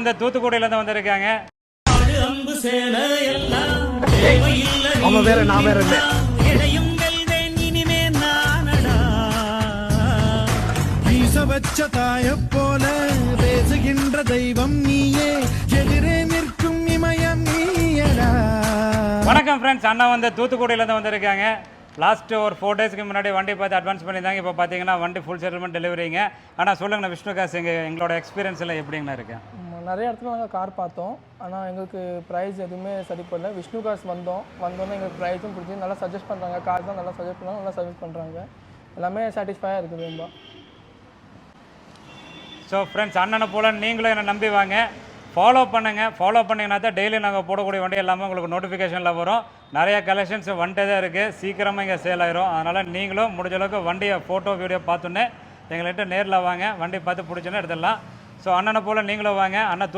இந்த தூத்துக்குடியிலேருந்து வந்திருக்காங்க. அவன் வேற நான் வேற இல்லை. வச்ச தாய போல பேசுகின்ற தெய்வம் நீயே, எதிரே நிற்கும் இமயம் நீயடா. வணக்கம் ஃப்ரெண்ட்ஸ், அண்ணா வந்து தூத்துக்குடியிலேருந்து வந்திருக்காங்க. லாஸ்ட்டு ஒரு 4 டேஸ்க்கு முன்னாடி வண்டி பார்த்து அட்வான்ஸ் பண்ணியிருந்தாங்க. இப்போ பார்த்தீங்கன்னா வண்டி ஃபுல் செட்டில்மெண்ட் டெலிவரிங்க. ஆனால் சொல்லுங்கண்ணா, விஷ்ணுகாஸ் எங்களோட எக்ஸ்பீரியன்ஸில் எப்படிங்கண்ணா இருக்கு? நிறைய இடத்துல நாங்கள் கார் பார்த்தோம், ஆனால் எங்களுக்கு ப்ரைஸ் எதுவுமே சரி பண்ணல. விஷ்ணுகாஸ் வந்தோன்னே எங்களுக்கு ப்ரைஸும் பிடிச்சி நல்லா சஜஸ்ட் பண்ணுறாங்க. கார் தான் நல்லா சஜஸ்ட் பண்ணாங்க, நல்லா சர்வீஸ் பண்ணுறாங்க. எல்லாமே சாட்டிஸ்ஃபையாக இருக்குது ரொம்ப. ஸோ ஃப்ரெண்ட்ஸ், அண்ணனை போல் நீங்களும் என்னை நம்பி வாங்க, ஃபாலோ பண்ணிங்கன்னா தான் டெய்லி நாங்கள் போடக்கூடிய வண்டி எல்லாமே உங்களுக்கு நோட்டிஃபிகேஷனில் வரும். நிறைய கலெக்ஷன்ஸ் வந்துட்டே தான் இருக்குது, சீக்கிரமாக இங்கே சேல் ஆயிரும். அதனால் நீங்களும் முடிஞ்ச அளவுக்கு வண்டியை ஃபோட்டோ வீடியோ பார்த்தோன்னே எங்கள்கிட்ட நேரில் வாங்க, வண்டி பார்த்து பிடிச்சோன்னே எடுத்துடலாம். ஸோ அண்ணனை போல் நீங்களும் வாங்க. அண்ணன்